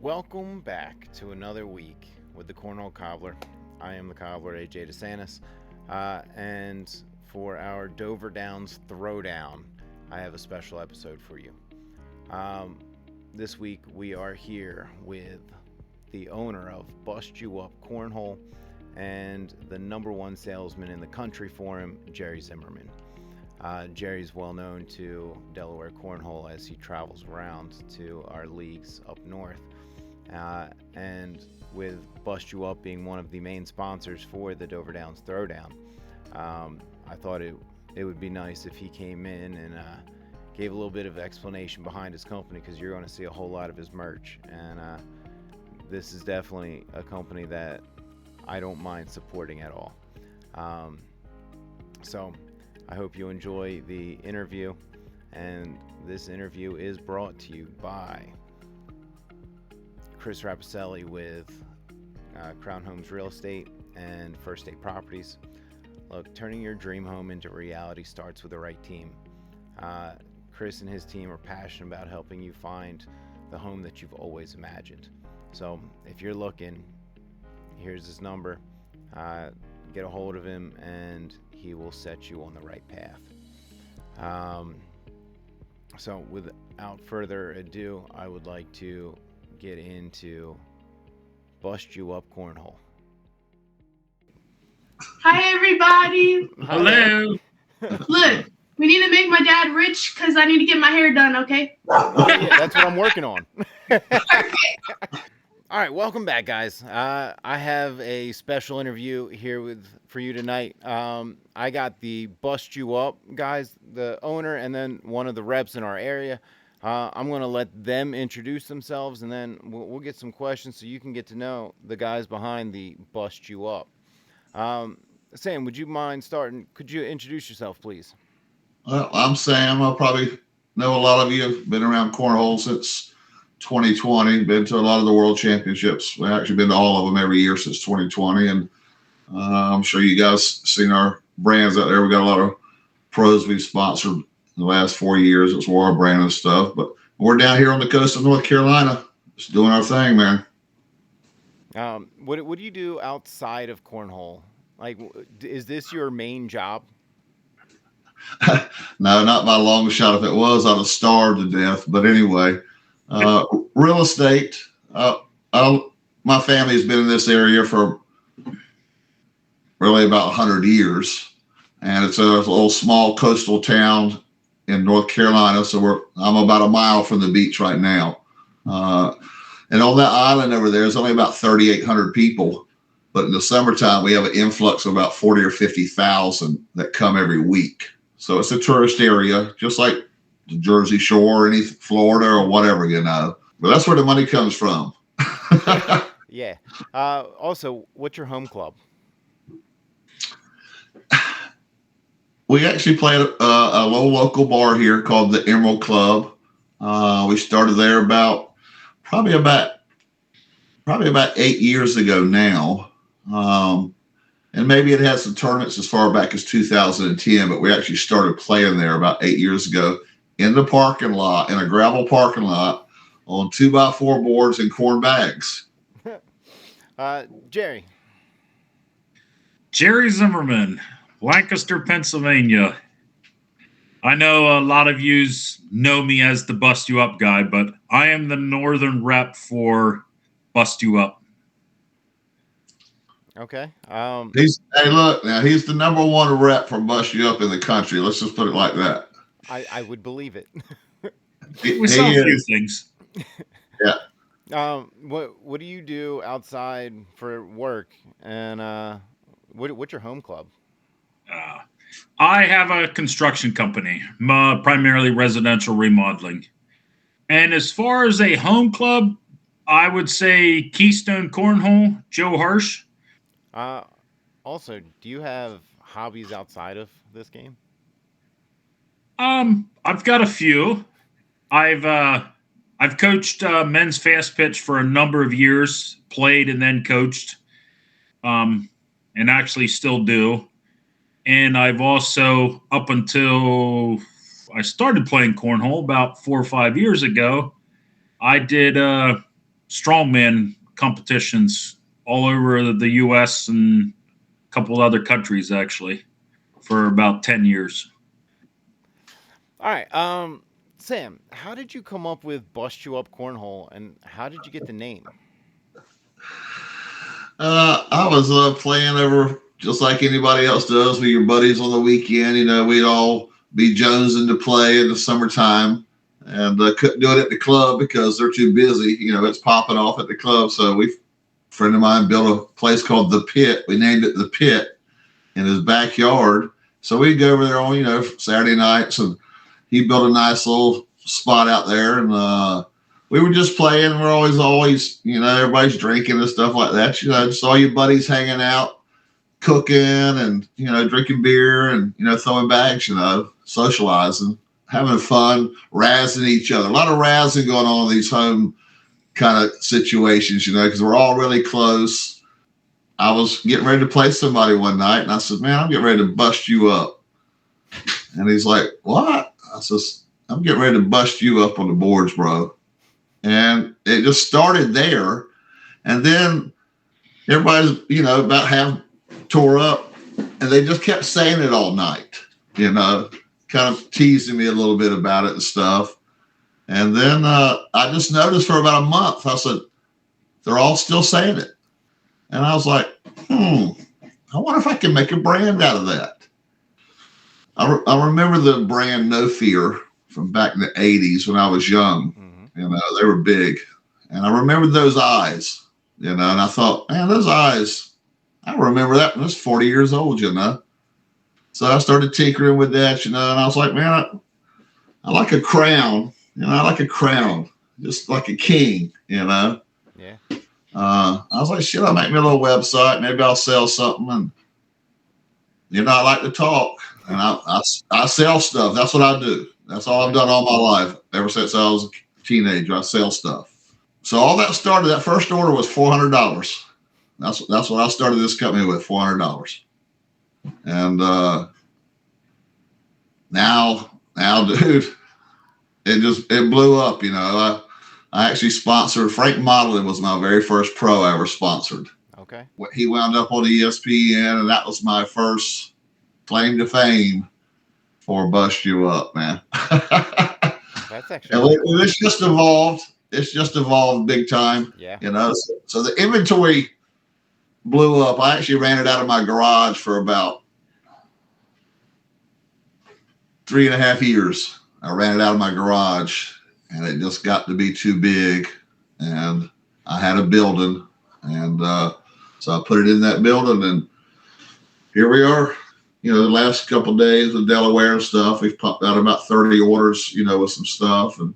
Welcome back to another week with the Cornhole Cobbler. I am the Cobbler, AJ DeSantis, and for our Dover Downs Throwdown, I have a special episode for you. This week we are here with the owner of Bust You Up Cornhole and the number one salesman in the country for him, Jerry Zimmerman. Jerry's well known to Delaware Cornhole as he travels around to our leagues up north. And with Bust You Up being one of the main sponsors for the Dover Downs Throwdown, I thought it would be nice if he came in and gave a little bit of explanation behind his company, because you're going to see a whole lot of his merch. And this is definitely a company that I don't mind supporting at all. So I hope you enjoy the interview. And this interview is brought to you by Chris Rapicelli with Crown Homes Real Estate and First State Properties. Look, turning your dream home into reality starts with the right team. Chris and his team are passionate about helping you find the home that you've always imagined. So if you're looking, here's his number. Get a hold of him and he will set you on the right path. So without further ado, I would like to get into Bust You Up Cornhole. Hi, everybody. Hello. Look, we need to make my dad rich because I need to get my hair done, okay? Yeah, that's what I'm working on. Perfect. All right, welcome back, guys. I have a special interview here for you tonight. I got the Bust You Up guys, the owner, and then one of the reps in our area. I'm going to let them introduce themselves, and then we'll get some questions so you can get to know the guys behind the Bust You Up. Sam, would you mind starting? Could you introduce yourself, please? Well, I'm Sam. I probably know a lot of you. Have been around cornhole since 2020. Been to a lot of the world championships. We've actually been to all of them every year since 2020, and I'm sure you guys seen our brands out there. We got a lot of pros we've sponsored the last 4 years. It's our brand and stuff, but we're down here on the coast of North Carolina, just doing our thing, man. What do you do outside of cornhole? Like, is this your main job? No, not by a long shot. If it was, I'd have starved to death. But anyway, real estate. My family's been in this area for really about 100 years, and it's a little small coastal town in North Carolina, so I'm about a mile from the beach right now. And on that island over there is only about 3,800 people. But in the summertime, we have an influx of about 40 or 50,000 that come every week. So it's a tourist area, just like the Jersey Shore, any Florida or whatever, you know. But that's where the money comes from. Yeah. Also, what's your home club? We actually play at a little local bar here called the Emerald Club. We started there probably about 8 years ago now. And maybe it had some tournaments as far back as 2010, but we actually started playing there about 8 years ago in the parking lot, in a gravel parking lot, on 2x4 boards and corn bags. Jerry Zimmerman, Lancaster, Pennsylvania. I know a lot of yous know me as the Bust You Up guy, but I am the northern rep for Bust You Up. Okay. Hey, look, now he's the number one rep for Bust You Up in the country. Let's just put it like that. I would believe it. We sell a few things. Yeah. What do you do outside for work, and what's your home club? I have a construction company, primarily residential remodeling. And as far as a home club, I would say Keystone Cornhole, Joe Harsh. Uh, Also, do you have hobbies outside of this game? I've got a few. I've uh, I've coached men's fast pitch for a number of years, played and then coached, um, and actually still do. And I've also, up until I started playing cornhole about 4 or 5 years ago, I did strongman competitions all over the U.S. and a couple of other countries actually for about 10 years. All right. Sam, how did you come up with Bust You Up Cornhole, and how did you get the name? I was playing over just like anybody else does with your buddies on the weekend. We'd all be jonesing to play in the summertime, and couldn't do it at the club because they're too busy. It's popping off at the club. So a friend of mine built a place called The Pit. We named it The Pit in his backyard. So we'd go over there on, Saturday nights, and he built a nice little spot out there, and we were just playing. We're always, everybody's drinking and stuff like that. Just all your buddies hanging out, cooking and, drinking beer and, throwing bags, socializing, having fun, razzing each other. A lot of razzing going on in these home kind of situations, because we're all really close. I was getting ready to play somebody one night, and I said, man, I'm getting ready to bust you up. And he's like, what? I says, I'm getting ready to bust you up on the boards, bro. And it just started there. And then everybody's, about half tore up, and they just kept saying it all night, kind of teasing me a little bit about it and stuff. And then I just noticed for about a month, I said, they're all still saying it. And I was like, I wonder if I can make a brand out of that. I remember the brand No Fear from back in the 80s when I was young. They were big. And I remembered those eyes, and I thought, man, those eyes, I remember that when I was 40 years old, So I started tinkering with that, and I was like, man, I like a crown, I like a crown, just like a king, Yeah. I was like, shit, I'll make me a little website. Maybe I'll sell something. And, I like to talk, and I sell stuff. That's what I do. That's all I've done all my life. Ever since I was a teenager, I sell stuff. So all that started, that first order was $400. That's what I started this company with, $400. And now, dude, it blew up. I actually sponsored Frank Modeling was my very first pro I ever sponsored. Okay. He wound up on ESPN, and that was my first claim to fame for Bust You Up, man. That's actually and it's just evolved. It's just evolved big time. Yeah. So the inventory blew up. I actually ran it out of my garage for about 3.5 years. I ran it out of my garage, and it just got to be too big. And I had a building, and so I put it in that building, and here we are. The last couple of days of Delaware and stuff, we've pumped out about 30 orders, with some stuff, and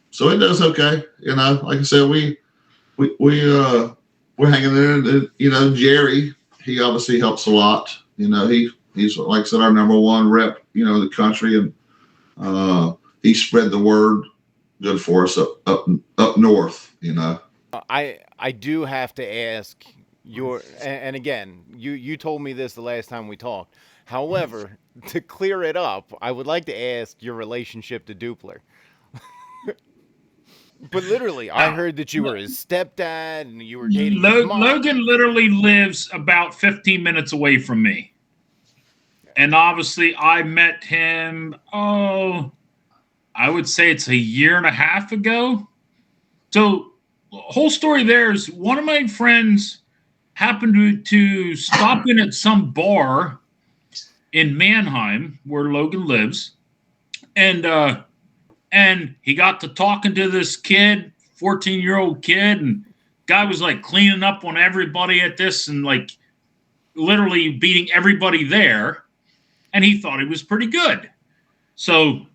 so it does okay. Like I said, we're hanging in. Jerry, he obviously helps a lot. He's like I said, our number one rep, in the country, and he spread the word good for us up north. I do have to ask and again, you told me this the last time we talked. However, to clear it up, I would like to ask your relationship to Dupler. But literally, I heard that you were his stepdad and you were dating his mom. Logan literally lives about 15 minutes away from me. And obviously, I met him, I would say it's a year and a half ago. So the whole story there is one of my friends happened to stop in at some bar in Mannheim, where Logan lives. And he got to talking to this kid, 14-year-old kid, and guy was like cleaning up on everybody at this and like literally beating everybody there. And he thought he was pretty good. So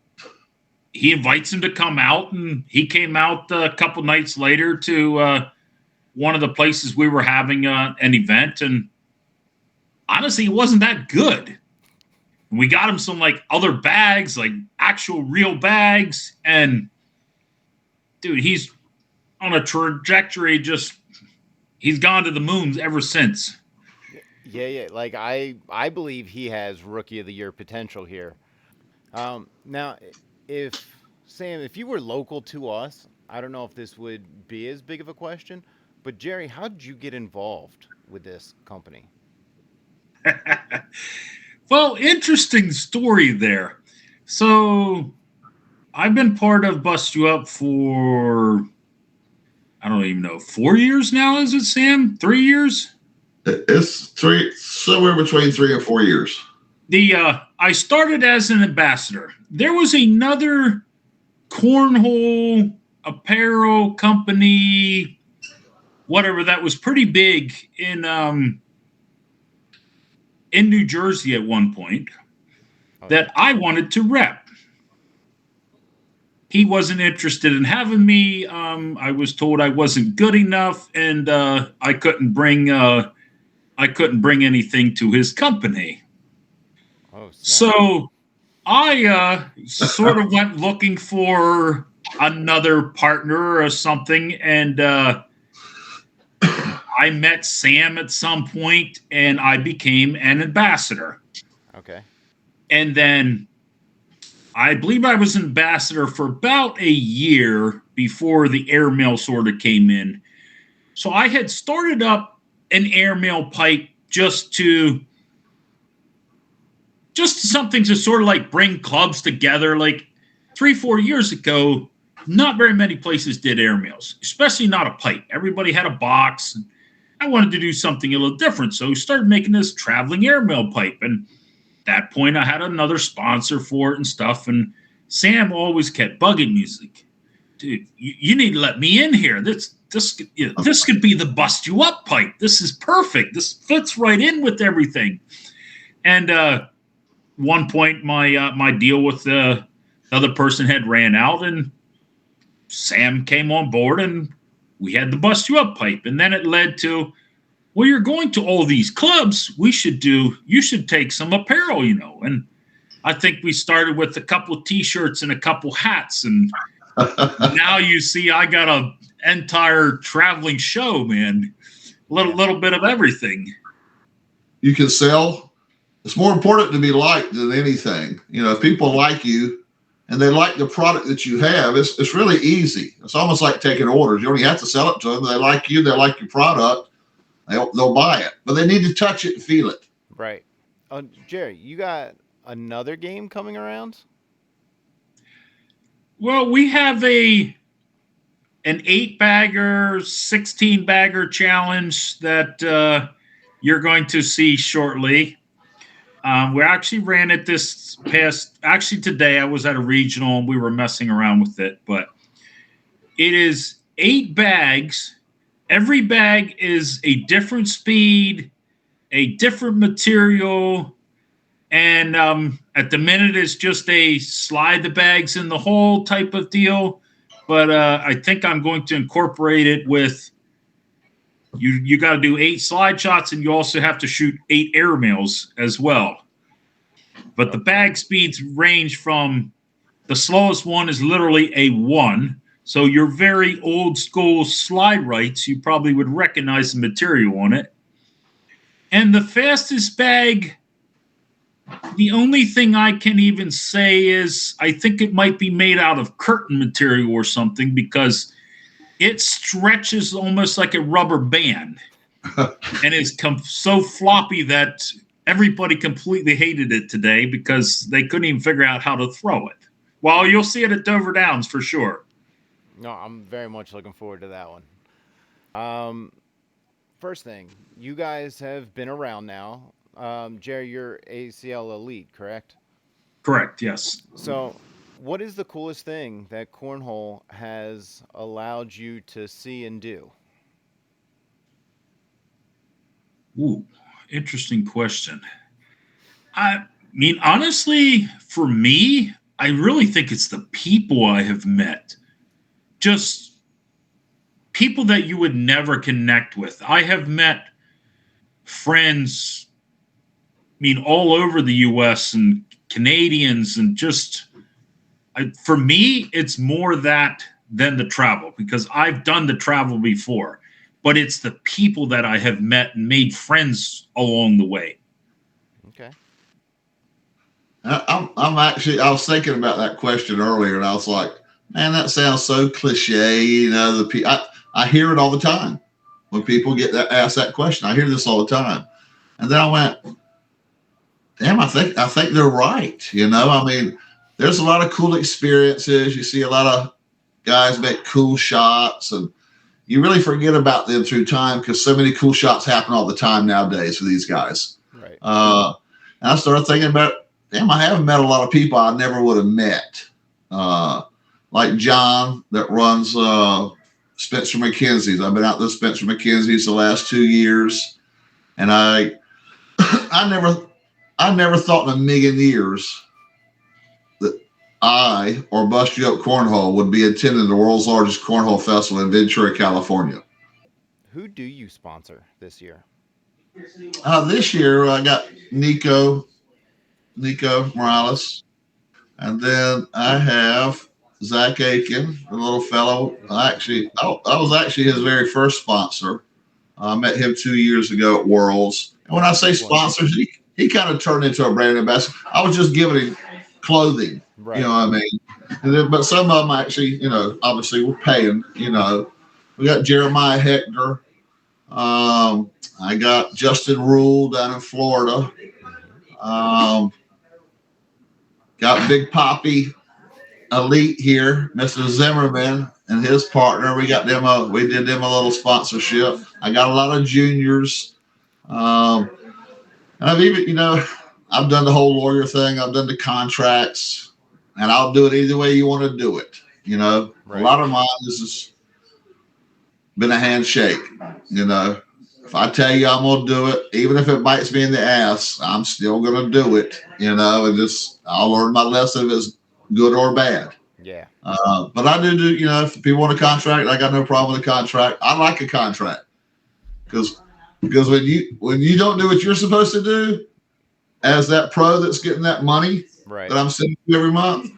he invites him to come out, and he came out a couple nights later to one of the places we were having an event, and honestly, it wasn't that good. We got him some like other bags, like actual real bags, and dude, he's on a trajectory. He's gone to the moon ever since. Yeah. Like I believe he has Rookie of the Year potential here. Now, if you were local to us, I don't know if this would be as big of a question, but Jerry, how did you get involved with this company? Well, interesting story there. So I've been part of Bust You Up for, I don't even know, 4 years now, is it, Sam? 3 years? It's somewhere between 3 and 4 years. I started as an ambassador. There was another Cornhole Apparel company, whatever, that was pretty big in New Jersey at one point that I wanted to rep. He wasn't interested in having me. I was told I wasn't good enough, and I couldn't bring anything to his company. Oh, snap. So I sort of went looking for another partner or something, and I met Sam at some point, and I became an ambassador. Okay. And then I believe I was ambassador for about a year before the airmail sort of came in. So I had started up an airmail pipe just something to sort of like bring clubs together. Like 3-4 years ago, not very many places did airmails, especially not a pipe. Everybody had a box. And I wanted to do something a little different. So we started making this traveling airmail pipe. And at that point, I had another sponsor for it and stuff. And Sam always kept bugging me. He's like, dude, you need to let me in here. This could be the Bust You Up pipe. This is perfect. This fits right in with everything. And one point, my deal with the other person had ran out, and Sam came on board, and we had the Bust You Up pipe. And then it led to, well, you're going to all these clubs. You should take some apparel, And I think we started with a couple of T-shirts and a couple hats, and now you see I got an entire traveling show, man. Little bit of everything. You can sell. It's more important to be liked than anything. If people like you and they like the product that you have, it's really easy. It's almost like taking orders. You only have to sell it to them. They like you. They like your product. They'll buy it, but they need to touch it and feel it. Right. Jerry, you got another game coming around? Well, we have an 8-bagger, 16-bagger challenge that you're going to see shortly. We actually ran it today. I was at a regional and we were messing around with it, but it is 8 bags. Every bag is a different speed, a different material, and at the minute it's just a slide the bags in the hole type of deal. But I think I'm going to incorporate it with you got to do 8 slide shots, and you also have to shoot 8 airmails as well. But the bag speeds range from the slowest one is literally a 1. So your very old school slide rights, you probably would recognize the material on it. And the fastest bag, the only thing I can even say is I think it might be made out of curtain material or something, because it stretches almost like a rubber band and is so floppy that everybody completely hated it today because they couldn't even figure out how to throw it. Well, you'll see it at Dover Downs for sure. No, I'm very much looking forward to that one. First thing, you guys have been around now. Jerry, you're ACL Elite, correct? Correct, yes. So what is the coolest thing that Cornhole has allowed you to see and do? Ooh, interesting question. I mean, honestly, for me, I really think it's the people I have met. Just people that you would never connect with. I have met friends, I mean, all over the U.S. and Canadians, and just for me, it's more that than the travel, because I've done the travel before, but it's the people that I have met and made friends along the way. Okay. I was thinking about that question earlier, and I was like, man, that sounds so cliche. You know, I hear it all the time when people get asked that question. I hear this all the time, and then I went, damn, I think they're right. You know, I mean, there's a lot of cool experiences. You see a lot of guys make cool shots, and you really forget about them through time because so many cool shots happen all the time nowadays for these guys. Right. And I started thinking about, damn, I haven't met a lot of people I never would have met. Like John that runs Spencer McKenzie's. I've been out to Spencer McKenzie's the last 2 years, and I never thought in a million years that I or Bust You Up Cornhole would be attending the world's largest cornhole festival in Ventura, California. Who do you sponsor this year? This year I got Nico Morales, and then I have Zach Aiken, the little fellow. I was actually his very first sponsor. I met him 2 years ago at Worlds. And when I say sponsors, he kind of turned into a brand ambassador. I was just giving him clothing, Right. you know what I mean? And then, but some of them actually, you know, obviously we're paying, you know. We got Jeremiah Hector. I got Justin Rule down in Florida. Got Big Poppy Elite here, Mr. Zimmerman and his partner. We got them. We did them a little sponsorship. I got a lot of juniors. And I've even, you know, I've done the whole lawyer thing. I've done the contracts, and I'll do it either way you want to do it. You know, Right. A lot of mine has been a handshake. You know, if I tell you I'm going to do it, even if it bites me in the ass, I'm still going to do it. You know, and just I'll learn my lesson if it's good or bad. Yeah. But I do, you know, if people want a contract, I got no problem with a contract. I like a contract because when you don't do what you're supposed to do as that pro that's getting that money Right. that I'm sending you every month,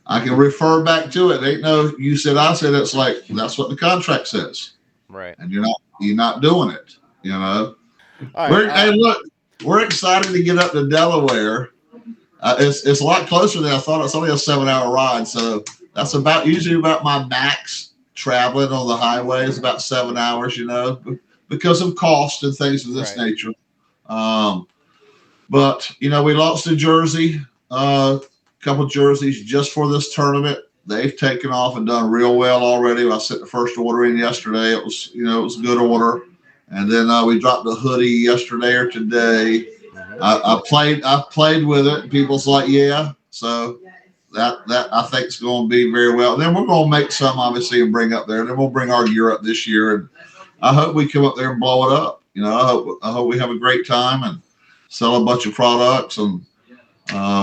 I can refer back to it. Ain't no you said I said. It's like that's what the contract says, Right. and you're not doing it. You know. All right. Hey, look, we're excited to get up to Delaware. It's a lot closer than I thought. It's only a 7-hour ride, so that's usually about my max traveling on the highway is about 7 hours. You know, because of cost and things of this nature. But you know, we lost a jersey, a couple of jerseys just for this tournament. They've taken off and done real well already. I sent the first order in yesterday. It was a good order. And then we dropped a hoodie yesterday or today. I played with it. People's like, yeah. So that I think is going to be very well. And then we're going to make some obviously and bring up there. And then we'll bring our gear up this year. And I hope we come up there and blow it up. You know, I hope we have a great time and sell a bunch of products and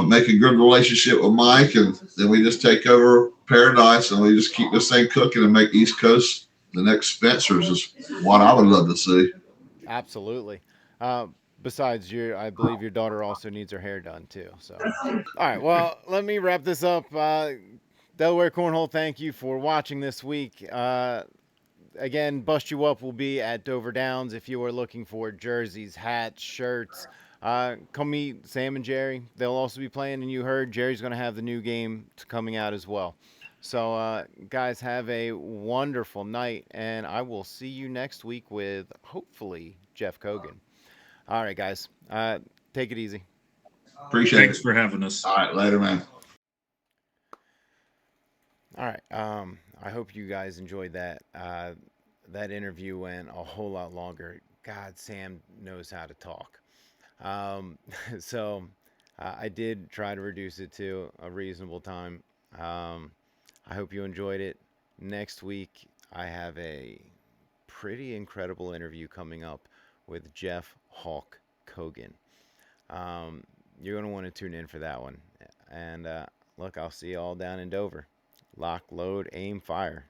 make a good relationship with Mike. And then we just take over Paradise and we just keep this thing cooking and make East Coast the next Spencer's is what I would love to see. Absolutely. Besides, I believe your daughter also needs her hair done too. So, all right. Well, let me wrap this up. Delaware Cornhole, thank you for watching this week. Again, Bust You Up will be at Dover Downs. If you are looking for jerseys, hats, shirts, come meet Sam and Jerry. They'll also be playing, and you heard Jerry's going to have the new game coming out as well. So, guys, have a wonderful night, and I will see you next week with, hopefully, Jeff Kogan. All right, guys. Take it easy. Appreciate it. Thanks for having us. All right, later, man. All right. I hope you guys enjoyed that. That interview went a whole lot longer. God, Sam knows how to talk. So I did try to reduce it to a reasonable time. I hope you enjoyed it. Next week, I have a pretty incredible interview coming up with Jeff Hawk Kogan. You're going to want to tune in for that one. And look, I'll see you all down in Dover. Lock, load, aim, fire.